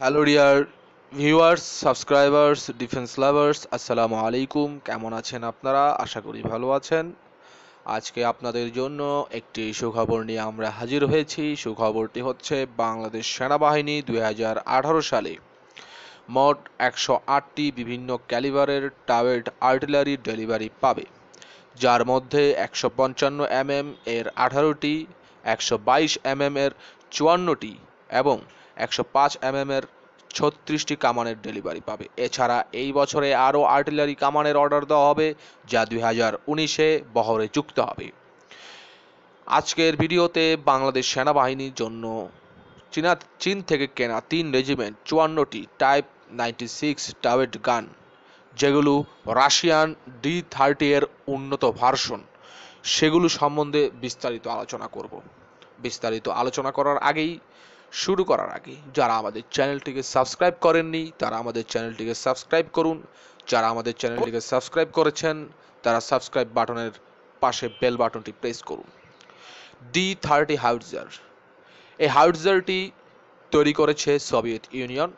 Hello dear viewers, subscribers, defence lovers, আসসালামু আলাইকুম। কেমন আছেন আপনারা? আশা করি ভালো আছেন। আজকে আপনাদের জন্য একটি সুখবর নিয়ে আমরা হাজির হয়েছি। সুখবরটি হচ্ছে বাংলাদেশ সেনাবাহিনী 2018 সালে মোট 108টি বিভিন্ন ক্যালিবারের টাওয়েড আর্টিলারি ডেলিভারি পাবে, যার মধ্যে 155 এর 18টি, 122 এর 54টি এবং 105 এর 36টি কামানের ডেলিভারি পাবে। এছাড়া এই বছরে আরও আর্টিলারি কামানের অর্ডার দেওয়া হবে, যা 2019-এ বহরে যুক্ত হবে। আজকের ভিডিওতে বাংলাদেশ সেনাবাহিনীর জন্য চীন থেকে কেনা 3 রেজিমেন্ট 54টি টাইপ 96 টাওয়েড গান, যেগুলো রাশিয়ান D30 এর উন্নত ভার্সন, সেগুলো সম্বন্ধে বিস্তারিত আলোচনা করব। বিস্তারিত আলোচনা শুরু করার আগে যারা আমাদের চ্যানেলটিকে সাবস্ক্রাইব করেননি তারা আমাদের চ্যানেলটিকে সাবস্ক্রাইব করুন। যারা আমাদের চ্যানেলটিকে সাবস্ক্রাইব করেছেন তারা সাবস্ক্রাইব বাটনের পাশে বেল বাটনটি প্রেস করুন। D30 হাউটজার, এই হাউটজারটি তৈরি করেছে সোভিয়েত ইউনিয়ন।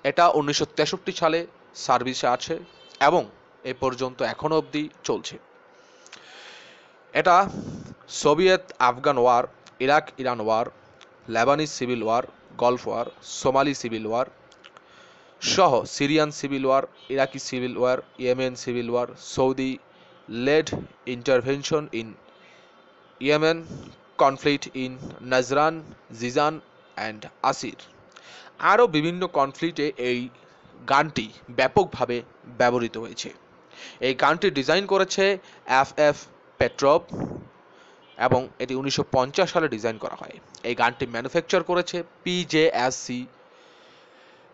এটা 1963 সালে সার্ভিসে আছে এবং এ পর্যন্ত এখনো অবধি চলছে। এটা Soviet Afghan war, Iraq Iran war, Lebanese civil war, Gulf war, Somali civil war সহ Syrian civil war, Iraqi civil war, Yemen civil war, Saudi led intervention in Yemen, conflict in Najran, Jizan and Asir, আরও বিভিন্ন কনফ্লিক্টে এই গানটি ব্যাপকভাবে ব্যবহৃত হয়েছে। এই গানটি ডিজাইন করেছে এফ পেট্রভ এবং এটি 1950 সালে ডিজাইন করা হয়। এই গানটি ম্যানুফ্যাকচার করেছে PJSC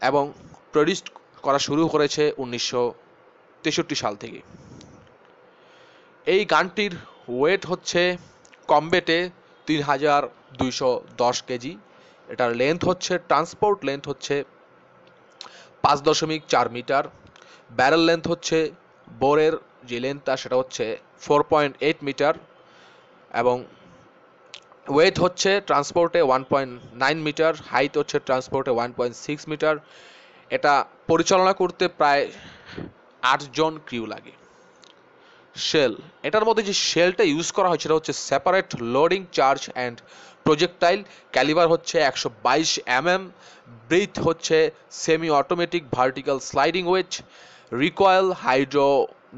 এবং প্রডিউস করা শুরু করেছে 1963 সাল থেকে। এই গানটির ওয়েট হচ্ছে কমবেটে 3210 কেজি। এটার লেন্থ হচ্ছে, ট্রান্সপোর্ট লেন্থ হচ্ছে 5.4 মিটার। ব্যারেল লেন্থ হচ্ছে, বোরের যে লেন্থটা সেটা হচ্ছে 4.8 মিটার এবং ওয়েট হচ্ছে ট্রান্সপোর্টে 1.9 মিটার, হাইট হচ্ছে ট্রান্সপোর্টে 1.6 মিটার। এটা পরিচালনা করতে প্রায় 8 জন ক্রিউ লাগে। শেল, এটার মধ্যে যে শেলটা ইউজ করা হয় সেটা হচ্ছে separate loading charge and projectile. Calibre হচ্ছে 122 ব্রিথ হচ্ছে semi automatic vertical sliding wedge, recoil hydro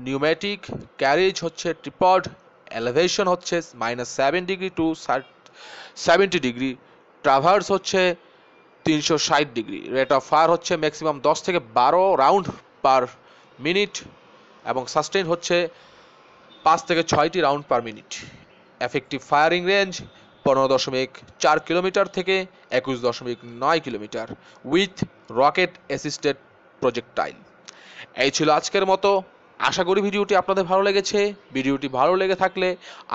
pneumatic, carriage হচ্ছে ট্রিপড, এলিভেশন হচ্ছে -7 ডিগ্রি টু 70 ডিগ্রি, ট্রাভার্স হচ্ছে 360 ডিগ্রি, রেট অফ ফায়ার হচ্ছে ম্যাক্সিমাম 10 থেকে 12 রাউন্ড পার মিনিট এবং সাস্টেইন হচ্ছে 5 থেকে 6টি round per minute. Effective firing range 15.4 kilometre থেকে 21.9 kilometre with rocket assisted projectile. এই ছিল আজকের মতো। আশা করি ভিডিওটি আপনাদের ভালো লেগেছে। ভিডিওটি ভালো লেগে থাকলে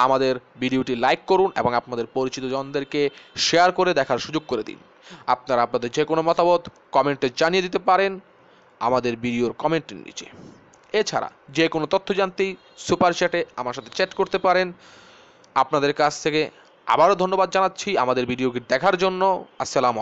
আমাদের ভিডিওটি লাইক করুন এবং আপনাদের পরিচিত জনদেরকে শেয়ার করে দেখার সুযোগ করে দিন। আপনারা আপনাদের যে কোনো মতামত কমেন্টে জানিয়ে দিতে পারেন আমাদের ভিডিওর কমেন্টের নিচে। এছাড়া যে কোনো তথ্য জানতেই সুপার চ্যাটে আমার সাথে চ্যাট করতে পারেন। আপনাদের কাছ থেকে আবারও ধন্যবাদ জানাচ্ছি আমাদের ভিডিওটি দেখার জন্য। আসসালামু